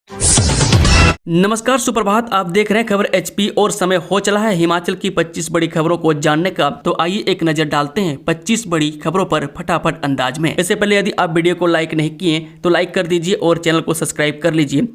नमस्कार, सुप्रभात। आप देख रहे हैं खबर एचपी और समय हो चला है हिमाचल की 25 बड़ी खबरों को जानने का। तो आइए एक नजर डालते हैं 25 बड़ी खबरों पर फटाफट अंदाज में। इससे पहले यदि आप वीडियो को लाइक नहीं किए तो लाइक कर दीजिए और चैनल को सब्सक्राइब कर लीजिए।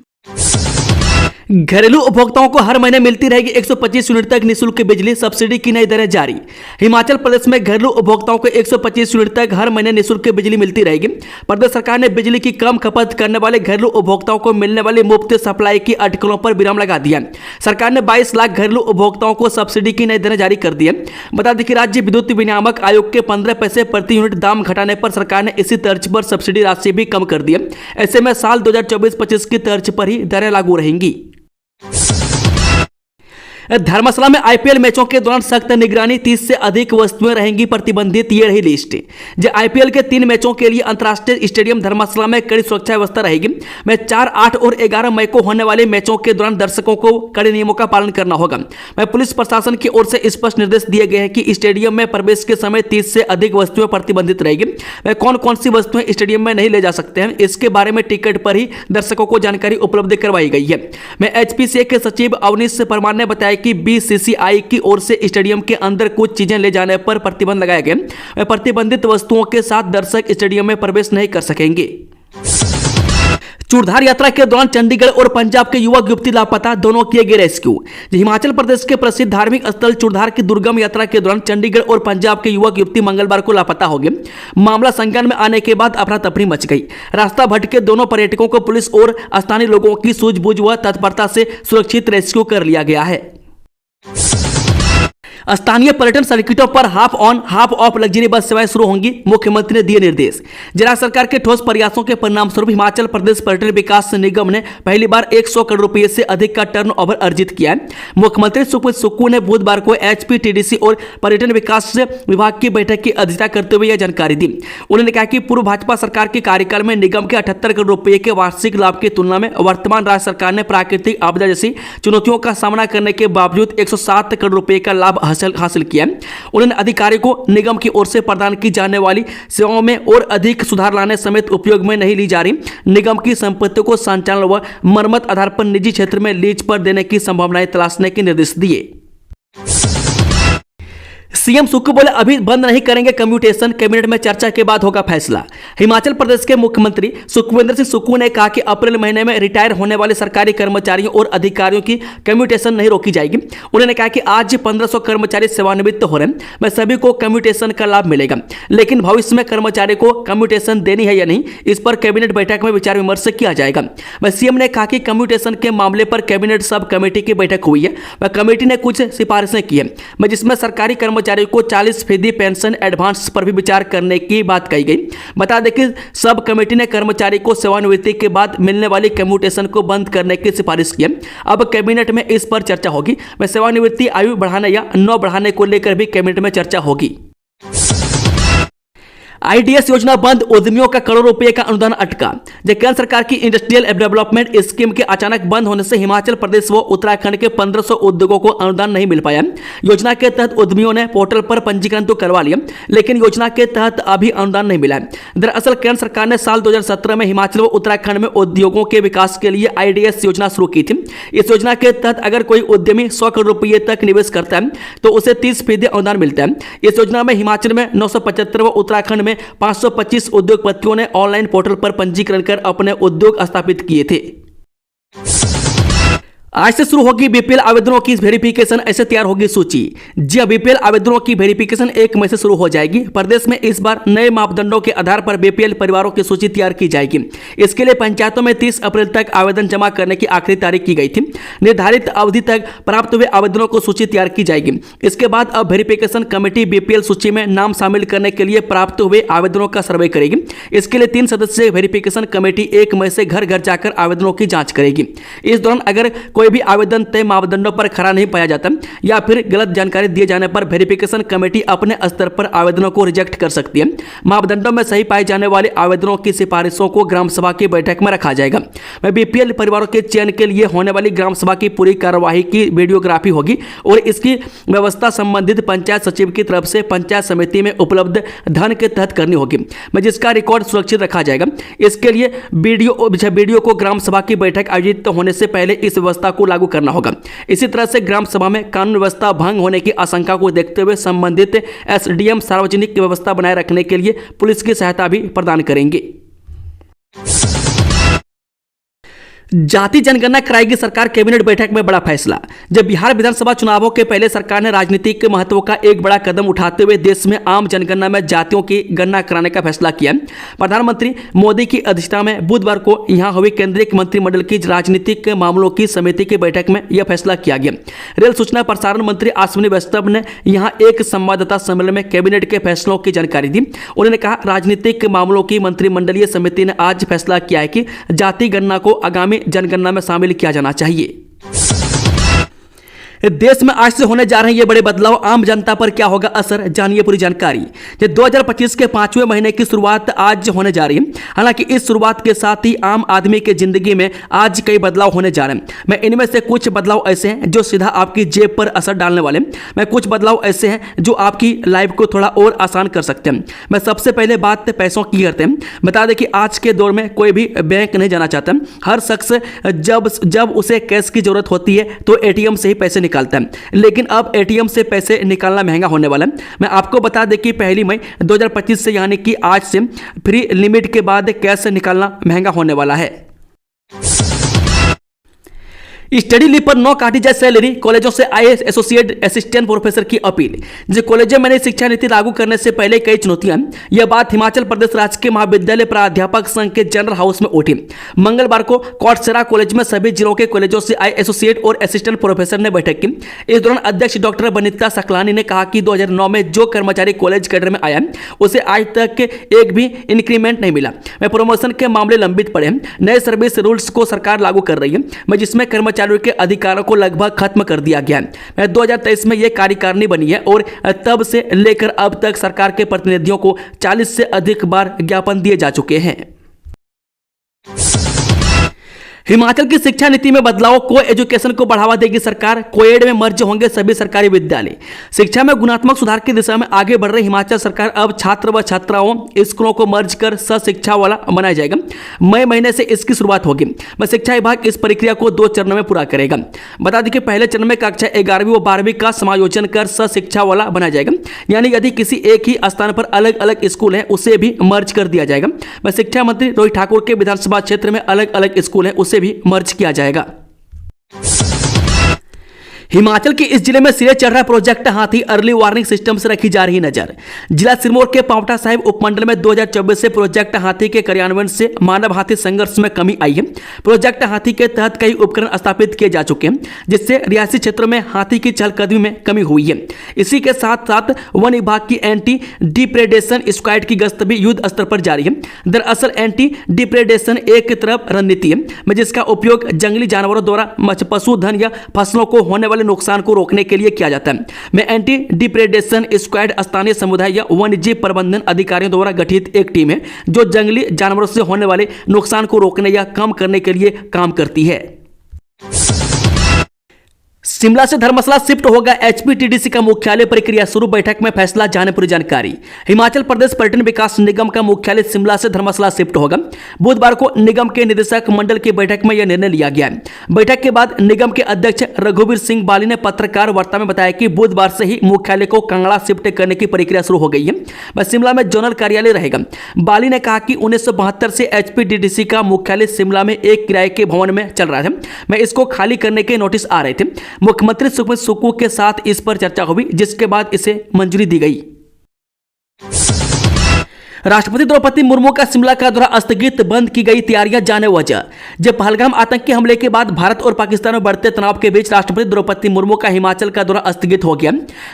घरेलू उपभोक्ताओं को हर महीने मिलती रहेगी 125 यूनिट तक निःशुल्क बिजली, सब्सिडी की नई दरें जारी। हिमाचल प्रदेश में घरेलू उपभोक्ताओं को 125 यूनिट तक हर महीने निःशुल्क बिजली मिलती रहेगी। प्रदेश सरकार ने बिजली की कम खपत करने वाले घरेलू उपभोक्ताओं को मिलने वाली मुफ्त सप्लाई की अटकलों पर विराम लगा दिया। सरकार ने 22 लाख घरेलू उपभोक्ताओं को सब्सिडी की नई दरें जारी कर दी है। बता दें कि राज्य विद्युत विनियामक आयोग के 15 पैसे प्रति यूनिट दाम घटाने पर सरकार ने इसी तर्ज पर सब्सिडी राशि भी कम कर दी है। ऐसे में साल 2024-25 की तर्ज पर ही दरें लागू रहेंगी। धर्मशाला में आईपीएल मैचों के दौरान सख्त निगरानी, 30 से अधिक वस्तुएं रहेंगी प्रतिबंधित, ये रही लिस्ट। जो आईपीएल के 3 मैचों के लिए अंतर्राष्ट्रीय स्टेडियम धर्मशाला में कड़ी सुरक्षा व्यवस्था रहेगी। मैं 4, 8 और 11 मई को होने वाले मैचों के दौरान दर्शकों को कड़े नियमों का पालन करना होगा। मैं पुलिस प्रशासन की ओर से स्पष्ट निर्देश दिए गए हैं कि स्टेडियम में प्रवेश के समय 30 से अधिक वस्तुएं प्रतिबंधित रहेगी। मैं कौन कौन सी वस्तुएं स्टेडियम में नहीं ले जा सकते हैं, इसके बारे में टिकट पर ही दर्शकों को जानकारी उपलब्ध करवाई गई है। मैं एचपीसीए के सचिव अवनीश परमार ने बताया कि बीसीसीआई की ओर से स्टेडियम के अंदर कुछ चीजें ले जाने पर प्रतिबंध लगाया गया। प्रतिबंधित वस्तुओं के साथ दर्शक स्टेडियम में प्रवेश नहीं कर सकेंगे। चूड़धार यात्रा के दौरान चंडीगढ़ और पंजाब के युवक युवती लापता, दोनों किए गए रेस्क्यू। हिमाचल प्रदेश के प्रसिद्ध धार्मिक स्थल चूड़धार की दुर्गम यात्रा के दौरान चंडीगढ़ और पंजाब के युवक युवती मंगलवार को लापता हो गए। मामला संज्ञान में आने के बाद अफरा तफरी मच गई। रास्ता भटके दोनों पर्यटकों को पुलिस और स्थानीय लोगों की सूझबूझ व तत्परता से सुरक्षित रेस्क्यू कर लिया गया है। स्थानीय पर्यटन सर्किटों पर half on half of luxury bus सेवाएं शुरू होंगी, मुख्यमंत्री ने दिए निर्देश। राज्य सरकार के ठोस प्रयासों के परिणाम स्वरूप हिमाचल प्रदेश पर्यटन विकास निगम ने पहली बार 100 करोड़ रुपए से अधिक का टर्नओवर अर्जित किया है। मुख्यमंत्री सुखविंदर सुक्खू ने बुधवार को एचपीटीडीसी और पर्यटन विकास विभाग की बैठक की अध्यक्षता करते हुए यह जानकारी दी। उन्होंने कहा कि पूर्व भाजपा सरकार के कार्यकाल में निगम के 78 करोड़ रुपए के वार्षिक लाभ की तुलना में वर्तमान राज्य सरकार ने प्राकृतिक आपदा जैसी चुनौतियों का सामना करने के बावजूद 107 करोड़ रुपए का लाभ हासिल किया। उन्होंने अधिकारियों को निगम की ओर से प्रदान की जाने वाली सेवाओं में और अधिक सुधार लाने समेत उपयोग में नहीं ली जा रही निगम की संपत्तियों को संचालन व मरम्मत आधार पर निजी क्षेत्र में लीज पर देने की संभावनाएं तलाशने के निर्देश दिए। सीएम सुक्खू बोले, अभी बंद नहीं करेंगे कम्यूटेशन, कैबिनेट में चर्चा के बाद होगा फैसला। हिमाचल प्रदेश के मुख्यमंत्री सुखविंदर सिंह सुक्खू ने कहा कि अप्रैल महीने में रिटायर होने वाले सरकारी कर्मचारियों और अधिकारियों की कम्यूटेशन नहीं रोकी जाएगी। उन्होंने कहा कि आज 1500 कर्मचारी सेवानिवृत्त हो रहे हैं, मैं सभी को कम्यूटेशन का लाभ मिलेगा, लेकिन भविष्य में कर्मचारी को कम्यूटेशन देनी है या नहीं, इस पर कैबिनेट बैठक में विचार विमर्श किया जाएगा। वह सीएम ने कहा कि कम्यूटेशन के मामले पर कैबिनेट सब कमेटी की बैठक हुई है। वह कमेटी ने कुछ सिफारिशें की है, जिसमें सरकारी कर्मचारी को 40% पेंशन एडवांस पर भी विचार करने की बात कही गई। बता दें कि सब कमेटी ने कर्मचारी को सेवानिवृत्ति के बाद मिलने वाली कम्यूटेशन को बंद करने की सिफारिश की है। अब कैबिनेट में इस पर चर्चा होगी। वह सेवानिवृत्ति आयु बढ़ाने या न बढ़ाने को लेकर भी कैबिनेट में चर्चा होगी। आईडीएस योजना बंद, उद्यमियों का करोड़ों रुपए का अनुदान अटका। केंद्र सरकार की इंडस्ट्रियल डेवलपमेंट स्कीम के अचानक बंद होने से हिमाचल प्रदेश व उत्तराखंड के 1500 उद्योगों को अनुदान नहीं मिल पाया। योजना के तहत उद्यमियों ने पोर्टल पर पंजीकरण तो करवा लिया, लेकिन योजना के तहत अभी अनुदान नहीं मिला है। दरअसल केंद्र सरकार ने साल 2017 में हिमाचल व उत्तराखंड में उद्योगों के विकास के लिए आईडीएस योजना शुरू की थी। इस योजना के तहत अगर कोई उद्यमी 100 करोड़ रुपये तक निवेश करता है तो उसे 30% अनुदान मिलता है। इस योजना में हिमाचल में 975 व उत्तराखंड में 525 उद्योगपतियों ने ऑनलाइन पोर्टल पर पंजीकरण कर अपने उद्योग स्थापित किए थे। आज से शुरू होगी बीपीएल आवेदनों की वेरिफिकेशन, ऐसे तैयार होगी सूची। जी, बीपीएल आवेदनों की वेरिफिकेशन 1 मई से शुरू हो जाएगी। प्रदेश में इस बार नए मापदंडों के आधार पर बीपीएल परिवारों की सूची तैयार की जाएगी। इसके लिए पंचायतों में 30 अप्रैल तक आवेदन जमा करने की आखिरी तारीख की गई थी। निर्धारित अवधि तक प्राप्त हुए आवेदनों को सूची तैयार की जाएगी। इसके बाद अब वेरिफिकेशन कमेटी बीपीएल सूची में नाम शामिल करने के लिए प्राप्त हुए आवेदनों का सर्वे करेगी। इसके लिए 3 सदस्यीय वेरिफिकेशन कमेटी 1 मई से घर घर जाकर आवेदनों की जाँच करेगी। इस दौरान अगर कोई भी आवेदन तय मापदंडों पर खरा नहीं पाया जाता या फिर गलत जानकारी दिए जाने पर वेरिफिकेशन कमेटी अपने स्तर पर आवेदनों को रिजेक्ट कर सकती है। मापदंडों में सही पाए जाने वाले आवेदनों की सिफारिशों को ग्राम सभा की बैठक में रखा जाएगा। बीपीएल परिवारों के चयन के लिए होने वाली ग्राम सभा की पूरी कार्यवाही की वीडियोग्राफी होगी और इसकी व्यवस्था संबंधित पंचायत सचिव की तरफ से पंचायत समिति में उपलब्ध धन के तहत करनी होगी, जिसका रिकॉर्ड सुरक्षित रखा जाएगा। इसके लिए वीडियो को ग्राम सभा की बैठक आयोजित होने से पहले इस व्यवस्था को लागू करना होगा। इसी तरह से ग्राम सभा में कानून व्यवस्था भंग होने की आशंका को देखते हुए संबंधित एसडीएम सार्वजनिक व्यवस्था बनाए रखने के लिए पुलिस की सहायता भी प्रदान करेंगे। जाति जनगणना कराएगी सरकार, कैबिनेट बैठक में बड़ा फैसला। जब बिहार विधानसभा चुनावों के पहले सरकार ने राजनीतिक के महत्व का एक बड़ा कदम उठाते हुए देश में आम जनगणना में जातियों की गणना कराने का फैसला किया। प्रधानमंत्री मोदी की अध्यक्षता में बुधवार को यहां हुई केंद्रीय मंत्रिमंडल की राजनीतिक मामलों की समिति की बैठक में यह फैसला किया गया। रेल सूचना प्रसारण मंत्री अश्विनी वैष्णव ने यहां एक संवाददाता सम्मेलन में कैबिनेट के फैसलों की जानकारी दी। उन्होंने कहा, राजनीतिक मामलों की मंत्रिमंडलीय समिति ने आज फैसला किया है कि जाति गणना को आगामी जनगणना में शामिल किया जाना चाहिए। देश में आज से होने जा रहे हैं ये बड़े बदलाव, आम जनता पर क्या होगा असर, जानिए पूरी जानकारी। 2025 के 5वें महीने की शुरुआत आज होने जा रही है। हालांकि इस शुरुआत के साथ ही आम आदमी के जिंदगी में आज कई बदलाव होने जा रहे हैं। मैं इनमें से कुछ बदलाव ऐसे हैं जो सीधा आपकी जेब पर असर डालने वाले हैं। मैं कुछ बदलाव ऐसे हैं जो आपकी लाइफ को थोड़ा और आसान कर सकते हैं। मैं सबसे पहले बात पैसों की करते हैं। बता दें कि आज के दौर में कोई भी बैंक नहीं जाना चाहता। हर शख्स जब उसे कैश की जरूरत होती है तो एटीएम से ही पैसे निकालता है, लेकिन अब एटीएम से पैसे निकालना महंगा होने वाला है। मैं आपको बता दें कि 1 मई 2025 से यानी कि आज से फ्री लिमिट के बाद कैश निकालना महंगा होने वाला है। स्टडी लीव पर न काटी जाए सैलरी, कॉलेजों से आईएएस एसोसिएट असिस्टेंट प्रोफेसर की अपील। जो कॉलेजों में नई शिक्षा नीति लागू करने से पहले कई चुनौतियां, यह बात हिमाचल प्रदेश राजकीय महाविद्यालय प्राध्यापक संघ के जनरल हाउस में उठी। मंगलवार को कोटसरा कॉलेज में सभी जिलों के कॉलेजों से आए एसोसिएट और असिस्टेंट प्रोफेसर ने बैठक की। इस दौरान अध्यक्ष डॉक्टर बनिता सकलानी ने कहा कि 2009 में जो कर्मचारी कॉलेज कैडर में आया उसे आज तक एक भी इंक्रीमेंट नहीं मिला। मैं प्रमोशन के मामले लंबित पड़े हैं। नए सर्विस रूल्स को सरकार लागू कर रही है, जिसमें कर्मचारी के अधिकारों को लगभग खत्म कर दिया गया है। 2023 में यह कार्यकारिणी बनी है और तब से लेकर अब तक सरकार के प्रतिनिधियों को 40 से अधिक बार ज्ञापन दिए जा चुके हैं। हिमाचल की शिक्षा नीति में बदलाव, को एजुकेशन को बढ़ावा देगी सरकार, कोएड में मर्ज होंगे सभी सरकारी विद्यालय। शिक्षा में गुणात्मक सुधार की दिशा में आगे बढ़ रही हिमाचल सरकार अब छात्र व छात्राओं स्कूलों को मर्ज कर शिक्षा वाला बनाया जाएगा। मई महीने से इसकी शुरुआत होगी। शिक्षा विभाग इस प्रक्रिया को 2 चरणों में पूरा करेगा। बता दें कि पहले चरण में कक्षा 11वीं व 12वीं का समायोजन कर शिक्षा वाला बनाया जाएगा, यानी यदि किसी एक ही स्थान पर अलग अलग स्कूल है उसे भी मर्ज कर दिया जाएगा। शिक्षा मंत्री रोहित ठाकुर के विधानसभा क्षेत्र में अलग अलग स्कूल है उसे भी मर्ज किया जाएगा। हिमाचल के इस जिले में सिरे चढ़ रहा प्रोजेक्ट हाथी, अर्ली वार्निंग सिस्टम से रखी जा रही नजर। जिला सिरमौर के पांवटा साहिब उपमंडल में 2024 से प्रोजेक्ट हाथी के कार्यान्वयन से मानव हाथी संघर्ष में कमी आई है। प्रोजेक्ट हाथी के तहत कई उपकरण स्थापित किए जा चुके हैं, जिससे रियासी क्षेत्रों में हाथी की चहलकदमी में कमी हुई है। इसी के साथ साथ वन विभाग की एंटी डिप्रेडेशन स्क्वाड की गश्त भी युद्ध स्तर पर जारी है। दरअसल एंटी डिप्रेडेशन एक तरफ रणनीति है, जिसका उपयोग जंगली जानवरों द्वारा पशुधन या फसलों को होने वाले नुकसान को रोकने के लिए किया जाता है। में एंटी डिप्रेडेशन स्क्वाड स्थानीय समुदाय या वन्यजीव प्रबंधन अधिकारियों द्वारा गठित एक टीम है जो जंगली जानवरों से होने वाले नुकसान को रोकने या कम करने के लिए काम करती है। शिमला से धर्मशाला शिफ्ट होगा एचपीटीडीसी का मुख्यालय, प्रक्रिया शुरू, बैठक में फैसला, जाने पूरी जानकारी। हिमाचल प्रदेश पर्यटन विकास निगम का मुख्यालय शिमला से धर्मशाला शिफ्ट होगा। बुधवार को निगम के निदेशक मंडल की बैठक में यह निर्णय लिया गया है। बैठक के बाद निगम के अध्यक्ष रघुवीर सिंह बाली ने पत्रकार वार्ता में बताया कि बुधवार से ही मुख्यालय को कांगड़ा शिफ्ट करने की प्रक्रिया शुरू हो गई है। वह शिमला में जोनल कार्यालय रहेगा। बाली ने कहा कि 1972 से एचपीटीडीसी का मुख्यालय शिमला में एक किराए के भवन में चल रहा था। मैं इसको खाली करने के नोटिस आ रहे थे। मुख्यमंत्री सुखविंदर सुक्खू के साथ इस पर चर्चा हुई, जिसके बाद इसे मंजूरी दी गई। राष्ट्रपति द्रौपदी मुर्मू का शिमला का दौरा स्थगित, बंद की गई तैयारियां, जाने वजह। जब पहलगाम आतंकी हमले के बाद भारत और पाकिस्तान में बढ़ते तनाव के बीच राष्ट्रपति द्रौपदी मुर्मू का हिमाचल का दौरा स्थगित हो गया।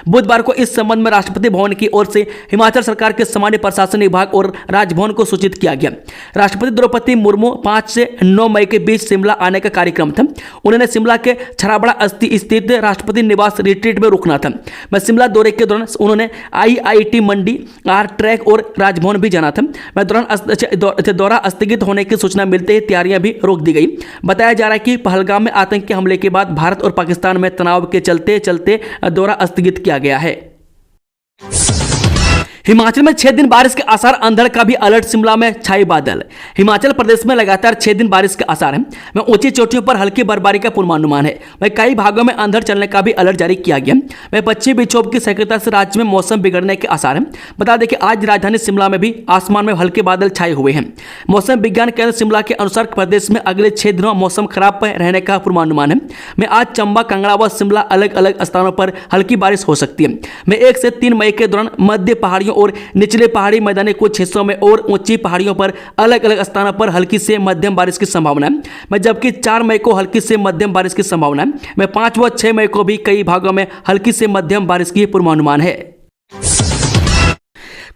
बुधवार को इस संबंध में राष्ट्रपति भवन की ओर से हिमाचल सरकार के सामान्य प्रशासन विभाग और राजभवन को सूचित किया गया। राष्ट्रपति द्रौपदी मुर्मू 5 से 9 मई के बीच शिमला आने का कार्यक्रम था। उन्होंने शिमला के छराबड़ा स्थित राष्ट्रपति निवास रिट्रीट में रुकना था। मैं शिमला दौरे के दौरान उन्होंने IIT मंडी, आर ट्रैक और राजभवन भी जाना था। मैं दौरा स्थगित होने की सूचना मिलते ही तैयारियां भी रोक दी गई। बताया जा रहा है कि पहलगाम में आतंकी हमले के बाद भारत और पाकिस्तान में तनाव के चलते दौरा स्थगित किया गया है। हिमाचल में 6 दिन बारिश के आसार, अंधड़ का भी अलर्ट, शिमला में छाए बादल। हिमाचल प्रदेश में लगातार 6 दिन बारिश के आसार हैं। वहीं ऊंची चोटियों पर हल्की बर्फबारी का पूर्वानुमान है। वहीं कई भागों में अंधड़ चलने का भी अलर्ट जारी किया गया। वहीं पश्चिमी विक्षोभ की सक्रियता से राज्य में मौसम बिगड़ने के आसार हैं। बता दें कि आज राजधानी शिमला में भी आसमान में हल्के बादल छाए हुए हैं। मौसम विज्ञान केंद्र शिमला के अनुसार प्रदेश में अगले 6 दिनों मौसम खराब रहने का पूर्वानुमान है। मैं आज चंबा, कांगड़ा व शिमला अलग अलग स्थानों पर हल्की बारिश हो सकती है। मैं 1 से 3 मई के दौरान मध्य पहाड़ियों और निचले पहाड़ी मैदानी कुछ हिस्सों में और ऊंची पहाड़ियों पर अलग अलग स्थानों पर हल्की से मध्यम बारिश की संभावना है। मैं जबकि 4 मई को हल्की से मध्यम बारिश की संभावना है। मैं 5 व 6 मई को भी कई भागों में हल्की से मध्यम बारिश की पूर्वानुमान है।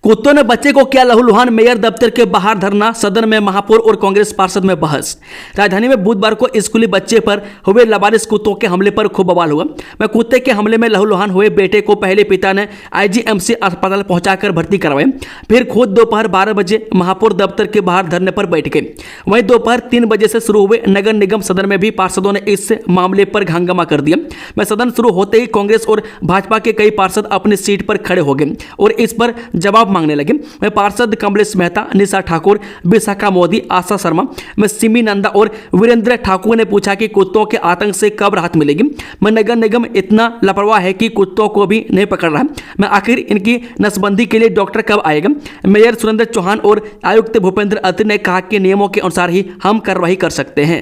कुत्तों ने बच्चे को किया लहूलुहान, मेयर दफ्तर के बाहर धरना, सदन में महापौर और कांग्रेस पार्षद में बहस। राजधानी में बुधवार को स्कूली बच्चे पर हुए लावारिस कुत्तों के हमले पर खूब बवाल हुआ। मैं कुत्ते के हमले में लहूलुहान हुए बेटे को पहले पिता ने IGMC अस्पताल पहुंचाकर भर्ती करवाया, फिर खुद दोपहर 12 बजे महापौर दफ्तर के बाहर धरने पर बैठ गए। वहीं दोपहर 3 बजे से शुरू हुए नगर निगम सदन में भी पार्षदों ने इस मामले पर हंगामा कर दिया। मैं सदन शुरू होते ही कांग्रेस और भाजपा के कई पार्षद अपनी सीट पर खड़े हो गए और इस पर जवाब मांगने लगे। मैं पार्षद कमलेश मेहता, निशा ठाकुर, विशाखा मोदी, आशा शर्मा, मैं सिमी नंदा और वीरेंद्र ठाकुर ने पूछा कि कुत्तों के आतंक से कब राहत मिलेगी। मैं नगर निगम इतना लापरवाह है कि कुत्तों को भी नहीं पकड़ रहा। मैं आखिर इनकी नसबंदी के लिए डॉक्टर कब आएगा। मेयर सुरेंद्र चौहान और आयुक्त भूपेंद्र अत्री ने कहा कि नियमों के अनुसार ही हम कार्रवाई कर सकते हैं।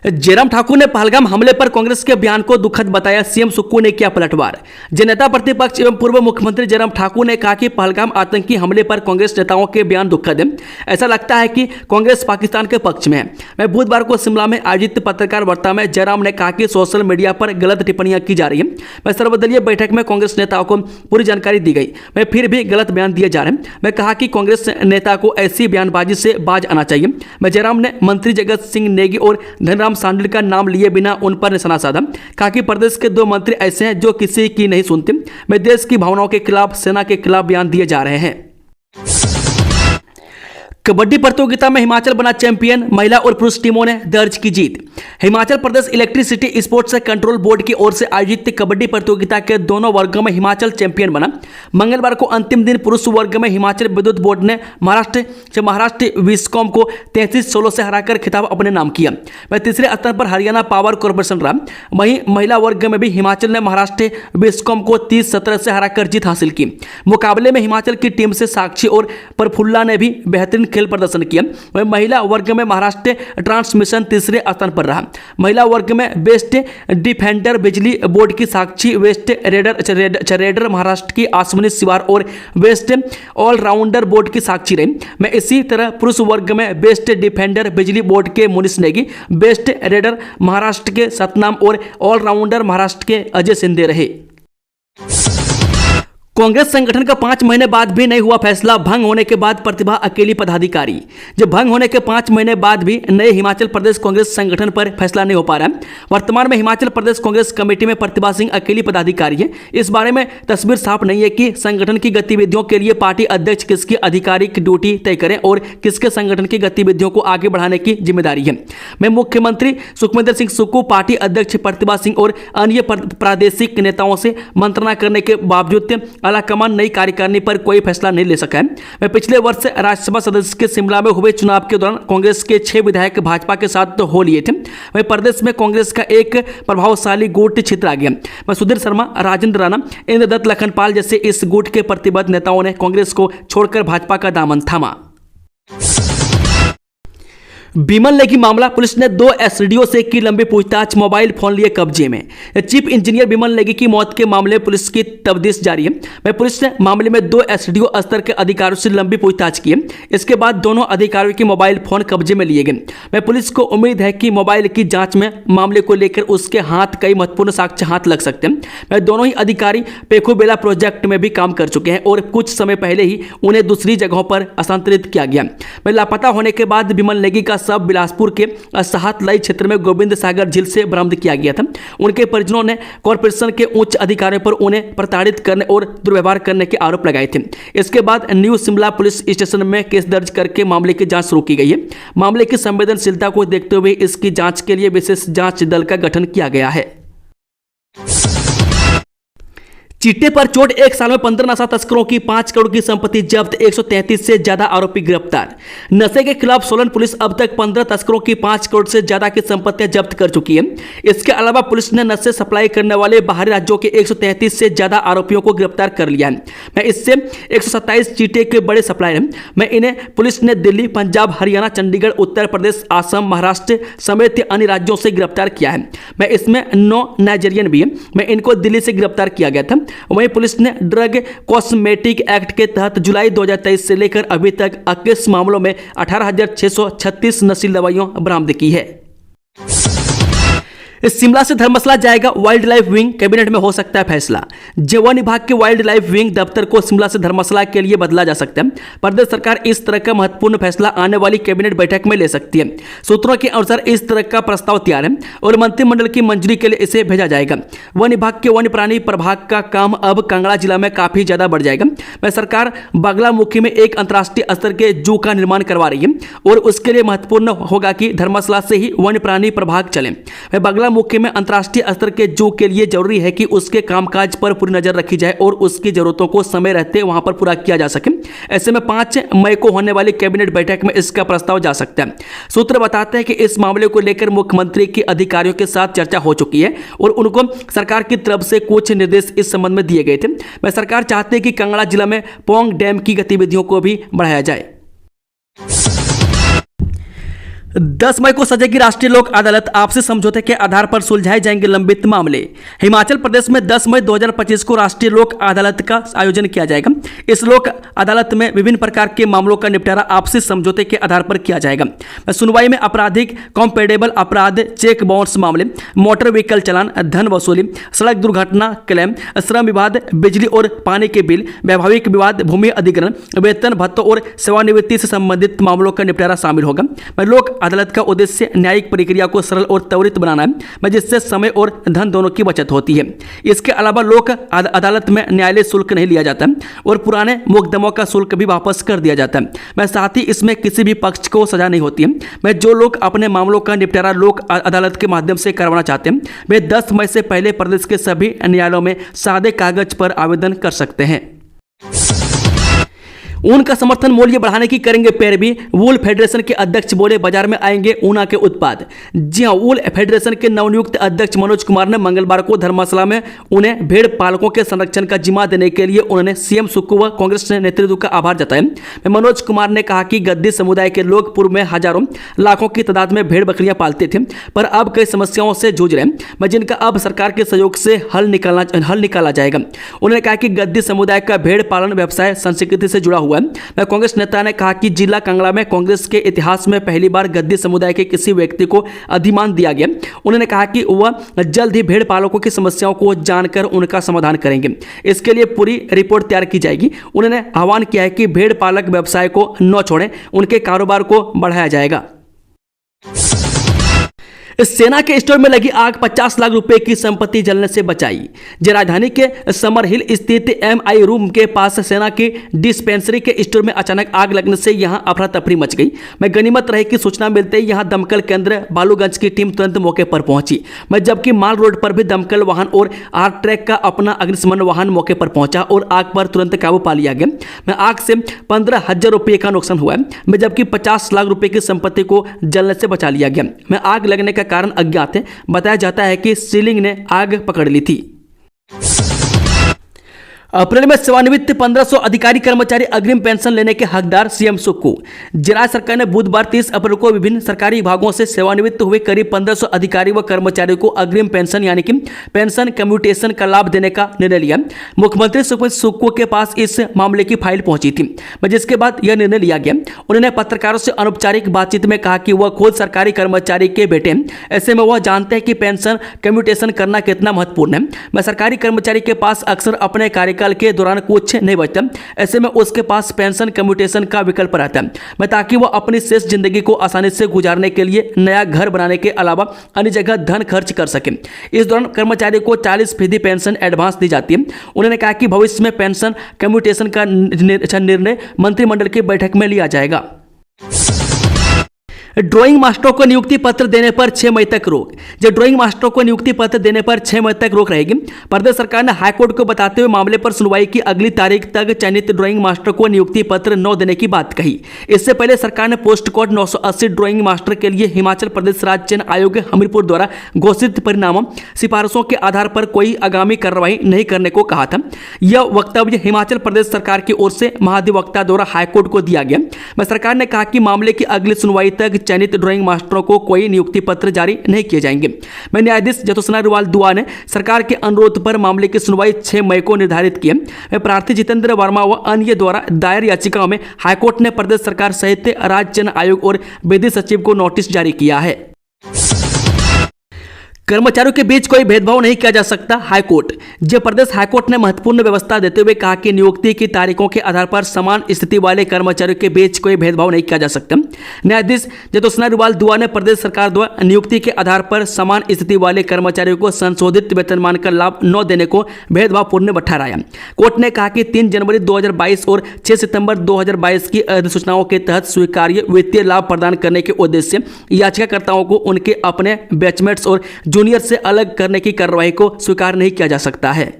जयराम ठाकुर ने पहलगाम हमले पर कांग्रेस के बयान को दुखद बताया, सीएम सुक्खू ने किया पलटवार। जनता प्रतिपक्ष एवं पूर्व मुख्यमंत्री जयराम ठाकुर ने कहा कि पहलगाम आतंकी हमले पर कांग्रेस नेताओं के बयान दुखद है। ऐसा लगता है कि कांग्रेस पाकिस्तान के पक्ष में है। मैं बुधवार को शिमला में आयोजित पत्रकार वार्ता में जयराम ने कहा कि सोशल मीडिया पर गलत टिप्पणियां की जा रही है। मैं सर्वदलीय बैठक में कांग्रेस नेताओं को पूरी जानकारी दी गई, मैं फिर भी गलत बयान दिए जा रहे हैं। मैं कहा कि कांग्रेस नेता को ऐसी बयानबाजी से बाज आना चाहिए। मैं जयराम ने मंत्री जगत सिंह नेगी और धनराम सांडल का नाम लिए बिना उन पर निशाना साधा। कहा कि प्रदेश के 2 मंत्री ऐसे हैं जो किसी की नहीं सुनते। मैं देश की भावनाओं के खिलाफ, सेना के खिलाफ बयान दिए जा रहे हैं। कबड्डी प्रतियोगिता में हिमाचल बना चैंपियन, महिला और पुरुष टीमों ने दर्ज की जीत। Himachal Pradesh electricity sports control board की ओर से आयोजित कबड्डी प्रतियोगिता के दोनों वर्गों में हिमाचल चैंपियन बना। मंगलवार को अंतिम दिन पुरुष वर्ग में हिमाचल विद्युत बोर्ड ने महाराष्ट्र विस्कॉम को 33-16 से हराकर खिताब अपने नाम किया। वह तीसरे स्थान पर हरियाणा पावर कॉर्पोरेशन रहा। वहीं महिला वर्ग में भी हिमाचल ने महाराष्ट्र विस्कॉम को 30-17 से हराकर जीत हासिल की। मुकाबले में हिमाचल की टीम से साक्षी और प्रफुल्ला ने भी बेहतरीन खेल प्रदर्शन किया। वहीं महिला वर्ग में महाराष्ट्र ट्रांसमिशन तीसरे स्थान पर रहा। महिला वर्ग में बेस्ट डिफेंडर बिजली बोर्ड की साक्षी, वेस्ट रेडर महाराष्ट्र की आसमनी सिवार और बेस्ट ऑलराउंडर बोर्ड की साक्षी रही। मैं इसी तरह पुरुष वर्ग में बेस्ट डिफेंडर बिजली बोर्ड के मुनीश नेगी, बेस्ट रेडर महाराष्ट्र के सतनाम और ऑलराउंडर महाराष्ट्र के अजय सिंधे रहे। कांग्रेस संगठन का 5 महीने बाद भी नहीं हुआ फैसला, भंग होने के बाद प्रतिभा अकेली पदाधिकारी। जब भंग होने के 5 महीने बाद भी नए हिमाचल प्रदेश कांग्रेस संगठन पर फैसला नहीं हो पा रहा है। वर्तमान में हिमाचल प्रदेश कांग्रेस कमेटी में प्रतिभा सिंह अकेली पदाधिकारी है। इस बारे में तस्वीर साफ नहीं है कि संगठन की गतिविधियों के लिए पार्टी अध्यक्ष किसकी आधिकारिक ड्यूटी तय करें और किसके संगठन की गतिविधियों को आगे बढ़ाने की जिम्मेदारी है। मैं मुख्यमंत्री सुखविंदर सिंह सुक्खू, पार्टी अध्यक्ष प्रतिभा सिंह और अन्य प्रादेशिक नेताओं से मंत्रणा करने के बावजूद आलाकमान नई कार्यकारिणी पर कोई फैसला नहीं ले सका है। मैं पिछले वर्ष राज्यसभा सदस्य के शिमला में हुए चुनाव के दौरान कांग्रेस के 6 विधायक भाजपा के साथ हो लिए थे। वहीं प्रदेश में कांग्रेस का एक प्रभावशाली गुट छितरा गया। मैं सुधीर शर्मा, राजेंद्र राणा, इंद्रदत्त लखनपाल जैसे इस गुट के प्रतिबद्ध नेताओं ने कांग्रेस को छोड़कर भाजपा का दामन थामा। विमल नेगी मामला, पुलिस ने 2 एसडीओ से की लंबी पूछताछ, मोबाइल फोन लिए कब्जे में। चीफ इंजीनियर विमल नेगी की मौत के मामले में पुलिस की तफ्तीश जारी है। पुलिस ने मामले में 2 एसडीओ स्तर के अधिकारियों से लंबी पूछताछ की है। इसके बाद दोनों अधिकारियों के मोबाइल फोन कब्जे में लिए गए। पुलिस को उम्मीद है कि मोबाइल की जांच में मामले को लेकर उसके हाथ कई महत्वपूर्ण साक्ष्य हाथ लग सकते हैं। दोनों ही अधिकारी पेखुबेला प्रोजेक्ट में भी काम कर चुके हैं और कुछ समय पहले ही उन्हें दूसरी जगहों पर स्थानांतरित किया गया। लापता होने के बाद विमल नेगी का शव बिलासपुर के साहतलाई क्षेत्र में गोविंद सागर झील से बरामद किया गया था। उनके परिजनों ने कॉर्पोरेशन के उच्च अधिकारियों पर उन्हें प्रताड़ित करने और दुर्व्यवहार करने के आरोप लगाए थे। इसके बाद न्यू शिमला पुलिस स्टेशन में केस दर्ज करके मामले की जांच शुरू की गई है। मामले की संवेदनशीलता को देखते हुए इसकी जांच के लिए विशेष जांच दल का गठन किया गया है। चिट्टे पर चोट, 1 साल में 15 नशा तस्करों की 5 करोड़ की संपत्ति जब्त, 133 से ज्यादा आरोपी गिरफ्तार। नशे के खिलाफ सोलन पुलिस अब तक 15 तस्करों की 5 करोड़ से ज्यादा की संपत्तियां जब्त कर चुकी है। इसके अलावा पुलिस ने नशे सप्लाई करने वाले बाहरी राज्यों के 133 से ज्यादा आरोपियों को गिरफ्तार कर लिया है। इससे 127 चिट्टे के बड़े सप्लायर हैं। इन्हें पुलिस ने दिल्ली, पंजाब, हरियाणा, चंडीगढ़, उत्तर प्रदेश, असम, महाराष्ट्र समेत अन्य राज्यों से गिरफ्तार किया है। इसमें 9 नाइजीरियन भी हैं। इनको दिल्ली से गिरफ्तार किया गया था। वहीं पुलिस ने ड्रग कॉस्मेटिक एक्ट के तहत जुलाई 2023 से लेकर अभी तक 21 मामलों में 18,636 नशीली दवाइयां बरामद की है। शिमला से धर्मशाला जाएगा वाइल्ड लाइफ विंग, कैबिनेट में हो सकता है फैसला। वन विभाग के वाइल्ड लाइफ विंग दफ्तर को शिमला से धर्मशाला के लिए बदला जा सकता है। प्रदेश सरकार इस तरह का महत्वपूर्ण फैसला आने वाली कैबिनेट बैठक में ले सकती है। सूत्रों के अनुसार इस तरह का प्रस्ताव तैयार है और मंत्रिमंडल की मंजूरी के लिए इसे भेजा जाएगा। वन विभाग के वन्य प्राणी प्रभाग का काम अब कांगड़ा जिला में काफी ज्यादा बढ़ जाएगा। सरकार बागलामुखी में एक अंतर्राष्ट्रीय स्तर के जू का निर्माण करवा रही है और उसके लिए महत्वपूर्ण होगा कि धर्मशाला से ही वन्य प्राणी प्रभाग चले। मुख्य में अंतर्राष्ट्रीय स्तर के जू के लिए जरूरी है कि उसके कामकाज पर पूरी नजर रखी जाए और उसकी जरूरतों को समय रहते वहां पर पूरा किया जा सके। ऐसे में 5 मई को होने वाली कैबिनेट बैठक में इसका प्रस्ताव जा सकता है। सूत्र बताते हैं कि इस मामले को लेकर मुख्यमंत्री के अधिकारियों के साथ चर्चा हो चुकी है और उनको सरकार की तरफ से कुछ निर्देश इस संबंध में दिए गए थे। सरकार चाहती है कि कांगड़ा जिला में पोंग डैम की गतिविधियों को भी बढ़ाया जाए। 10 मई को सजेगी राष्ट्रीय लोक अदालत, आपसी समझौते के आधार पर सुलझाए जाएंगे लंबित मामले। हिमाचल प्रदेश में 10 मई 2025 को राष्ट्रीय लोक अदालत का आयोजन किया जाएगा। इस लोक अदालत में विभिन्न प्रकार के मामलों का निपटारा आपसी समझौते के आधार पर किया जाएगा। सुनवाई में आपराधिक, कॉम्पेडेबल अपराध, चेक बाउंस मामले, मोटर व्हीकल चालान, धन वसूली, सड़क दुर्घटना क्लेम, श्रम विवाद, बिजली और पानी के बिल, वैवाहिक विवाद, भूमि अधिग्रहण, वेतन भत्तों और सेवानिवृत्ति से संबंधित मामलों का निपटारा शामिल होगा। लोक अदालत का उद्देश्य न्यायिक प्रक्रिया को सरल और त्वरित बनाना है, जिससे समय और धन दोनों की बचत होती है। इसके अलावा लोक अदालत में न्यायालय शुल्क नहीं लिया जाता और पुराने मुकदमों का शुल्क भी वापस कर दिया जाता है। साथ ही इसमें किसी भी पक्ष को सजा नहीं होती है। जो लोग अपने मामलों का निपटारा लोक अदालत के माध्यम से करवाना चाहते हैं वे 10 मई से पहले प्रदेश के सभी न्यायालयों में सादे कागज पर आवेदन कर सकते हैं। ऊन का समर्थन मूल्य बढ़ाने की करेंगे पैरवी, वूल फेडरेशन के अध्यक्ष बोले बाजार में आएंगे ऊना के उत्पाद। जी हां, वूल फेडरेशन के नवनियुक्त अध्यक्ष मनोज कुमार ने मंगलवार को धर्मशाला में उन्हें भेड़ पालकों के संरक्षण का जिम्मा देने के लिए उन्होंने सीएम सुक्खू व कांग्रेस नेतृत्व का आभार जताया। मनोज कुमार ने कहा कि गद्दी समुदाय के लोग पूर्व में हजारों लाखों की तादाद में भेड़ बकरियां पालते थे, पर अब कई समस्याओं से जूझ रहे हैं, जिनका अब सरकार के सहयोग से हल निकाला जाएगा। उन्होंने कहा कि गद्दी समुदाय का भेड़ पालन व्यवसाय संस्कृति से जुड़ा हुआ है। कांग्रेस नेता ने कहा कि जिला कांगड़ा में कांग्रेस के इतिहास में पहली बार गद्दी समुदाय के किसी व्यक्ति को अधिमान दिया गया। उन्होंने कहा कि वह जल्द ही भेड़ पालकों की समस्याओं को जानकर उनका समाधान करेंगे। इसके लिए पूरी रिपोर्ट तैयार की जाएगी। उन्होंने आह्वान किया है कि भेड़ पालक व्यवसाय को न छोड़ें, उनके कारोबार को बढ़ाया जाएगा। सेना के स्टोर में लगी आग, 50 लाख रुपए की संपत्ति जलने से बचाई। राजधानी के समर हिल स्थित एमआई रूम के पास सेना की डिस्पेंसरी के स्टोर में अचानक आग लगने से यहां अफरा तफरी मच गई। गनीमत रहे कि सूचना मिलते ही यहां दमकल केंद्र बालूगंज की टीम तुरंत मौके पर पहुंची। जबकि माल रोड पर भी दमकल वाहन और आर ट्रैक का अपना अग्निशमन वाहन मौके पर पहुंचा और आग पर तुरंत काबू पा लिया गया। आग से 15,000 रुपये का नुकसान हुआ है, जबकि 50 लाख रुपए की संपत्ति को जलने से बचा लिया गया। आग लगने का कारण अज्ञात है। बताया जाता है कि सीलिंग ने आग पकड़ ली थी। अप्रैल में सेवानिवृत्त 1500 अधिकारी कर्मचारी अग्रिम पेंशन लेने के हकदार, सीएम सुक्कू। राज्य सरकार ने बुधवार 30 अप्रैल को विभिन्न सरकारी विभागों से सेवानिवृत्त हुए करीब 1500 अधिकारी व कर्मचारियों को अग्रिम पेंशन यानी कि पेंशन कम्यूटेशन का लाभ देने का निर्णय लिया। मुख्यमंत्री सुक्कू के पास इस मामले की फाइल पहुंची थी, जिसके बाद यह निर्णय लिया गया। उन्होंने पत्रकारों से अनौपचारिक बातचीत में कहा कि वह खुद सरकारी कर्मचारी के बेटे हैं, ऐसे में वह जानते हैं कि पेंशन कम्यूटेशन करना कितना महत्वपूर्ण है। मैं सरकारी कर्मचारी के पास अक्सर अपने कार्यकाल के दौरान कुछ नहीं बचता, ऐसे में उसके पास पेंशन कम्यूटेशन का विकल्प रहता है, मैं ताकि वह अपनी शेष जिंदगी को आसानी से गुजारने के लिए नया घर बनाने के अलावा अन्य जगह धन खर्च कर सके। इस दौरान कर्मचारी को 40% पेंशन एडवांस दी जाती है। उन्होंने कहा कि भविष्य में पेंशन कम्यूटेशन का निर्णय मंत्रिमंडल की बैठक में लिया जाएगा। ड्राइंग मास्टरों को नियुक्ति पत्र देने पर 6 मई तक रोक। जब ड्राइंग मास्टरों को नियुक्ति पत्र देने पर 6 मई तक रोक रहेगी। प्रदेश सरकार ने हाईकोर्ट को बताते हुए मामले पर सुनवाई की अगली तारीख तक चयनित ड्राइंग मास्टर को नियुक्ति पत्र न देने की बात कही। इससे पहले सरकार ने पोस्ट कोड 980 ड्राइंग मास्टर के लिए हिमाचल प्रदेश राज्य चयन आयोग हमीरपुर द्वारा घोषित परिणामों सिफारिशों के आधार पर कोई आगामी कार्रवाई नहीं करने को कहा था। यह वक्तव्य हिमाचल प्रदेश सरकार की ओर से महाधिवक्ता द्वारा हाईकोर्ट को दिया गया। सरकार ने कहा कि मामले की अगली सुनवाई तक चयनित ड्राइंग मास्टरों को कोई नियुक्ति पत्र जारी नहीं किए जाएंगे। न्यायाधीश ज्योत्सना रुवाल दुआ ने सरकार के अनुरोध पर मामले की सुनवाई 6 मई को निर्धारित की है। प्रार्थी जितेंद्र वर्मा व अन्य द्वारा दायर याचिकाओं में हाईकोर्ट ने प्रदेश सरकार सहित राज्य चयन आयोग और विधि सचिव को नोटिस जारी किया है। कर्मचारियों के बीच कोई भेदभाव नहीं किया जा सकता, हाईकोर्ट। जब प्रदेश हाईकोर्ट ने महत्वपूर्ण व्यवस्था देते हुए कहा कि नियुक्ति की तारीखों के आधार पर समान स्थिति वाले कर्मचारियों के बीच कोई भेदभाव नहीं किया जा सकता। न्यायाधीश ज्योत्सना रुवाल दुआ ने प्रदेश सरकार द्वारा नियुक्ति के आधार पर समान स्थिति वाले कर्मचारियों को संशोधित वेतनमान का लाभ न देने को भेदभावपूर्ण ठहराया। कोर्ट ने कहा कि 3 जनवरी 2022 और 6 सितंबर 2022 की अधिसूचनाओं के तहत स्वीकार्य वित्तीय लाभ प्रदान करने के उद्देश्य से याचिकाकर्ताओं को उनके अपने बैचमेट्स और जूनियर से अलग करने की कार्रवाई को स्वीकार नहीं किया जा सकता है।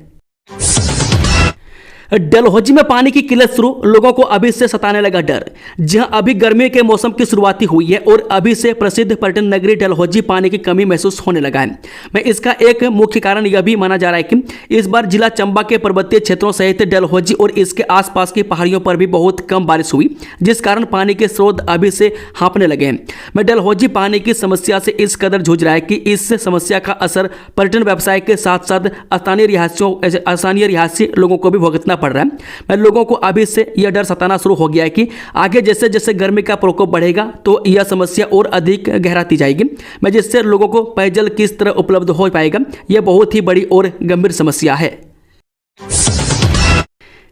डलहौजी में पानी की किल्लत शुरू, लोगों को अभी से सताने लगा डर। जहां अभी गर्मी के मौसम की शुरुआती हुई है और अभी से प्रसिद्ध पर्यटन नगरी डलहौजी पानी की कमी महसूस होने लगा है। मैं इसका एक मुख्य कारण यह भी माना जा रहा है कि इस बार जिला चंबा के पर्वतीय क्षेत्रों सहित डलहौजी और इसके आसपास की पहाड़ियों पर भी बहुत कम बारिश हुई, जिस कारण पानी के स्रोत अभी से हाँफने लगे हैं। मैं डलहौजी पानी की समस्या से इस कदर जूझ रहा है कि इस समस्या का असर पर्यटन व्यवसाय के साथ साथ स्थानीय रिहायशी लोगों को भी भुगतना पड़ रहा है। मैं लोगों को अभी से यह डर सताना शुरू हो गया है कि आगे जैसे जैसे गर्मी का प्रकोप बढ़ेगा तो यह समस्या और अधिक गहराती जाएगी, मैं जिससे लोगों को पेयजल किस तरह उपलब्ध हो पाएगा, यह बहुत ही बड़ी और गंभीर समस्या है।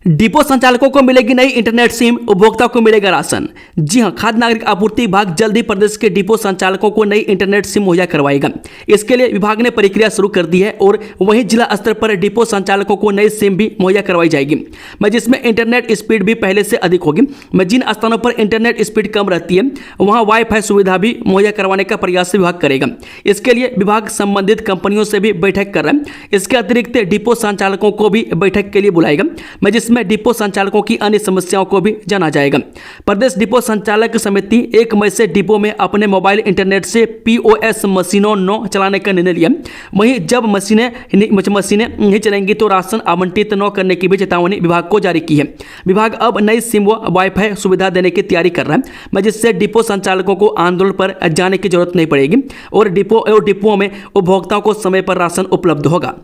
डिपो संचालकों को मिलेगी नई इंटरनेट सिम, उपभोक्ता को मिलेगा राशन। जी हां, खाद्य नागरिक आपूर्ति विभाग जल्द ही प्रदेश के डिपो संचालकों को नई इंटरनेट सिम मुहैया करवाएगा। इसके लिए विभाग ने प्रक्रिया शुरू कर दी है और वहीं जिला स्तर पर डिपो संचालकों को नई सिम भी मुहैया करवाई जाएगी, जिसमें इंटरनेट स्पीड भी पहले से अधिक होगी। जिन स्थानों पर इंटरनेट स्पीड कम रहती है वहां वाईफाई सुविधा भी मुहैया करवाने का प्रयास विभाग करेगा। इसके लिए विभाग संबंधित कंपनियों से भी बैठक कर रहा है। इसके अतिरिक्त डिपो संचालकों को भी बैठक के लिए बुलाएगा, जिसमें डिपो संचालकों की अन्य समस्याओं को भी जाना जाएगा। प्रदेश डिपो संचालक समिति 1 मई से डिपो में अपने मोबाइल इंटरनेट से पीओएस मशीनों न चलाने का निर्णय लिया। वहीं जब मशीनें नहीं चलेंगी तो राशन आवंटित न करने की भी चेतावनी विभाग को जारी की है। विभाग अब नई सिम व वाईफाई सुविधा देने की तैयारी कर रहा है, जिससे डिपो संचालकों को आंदोलन पर जाने की जरूरत नहीं पड़ेगी और डिपोओं में उपभोक्ताओं को समय पर राशन उपलब्ध होगा।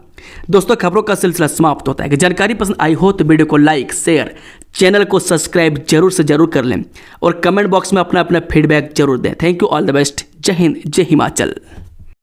दोस्तों, खबरों का सिलसिला समाप्त होता है कि जानकारी पसंद आई हो तो वीडियो को लाइक, शेयर, चैनल को सब्सक्राइब जरूर से जरूर कर लें और कमेंट बॉक्स में अपना फीडबैक जरूर दें। Thank you, all the best. जय हिंद, जय हिमाचल।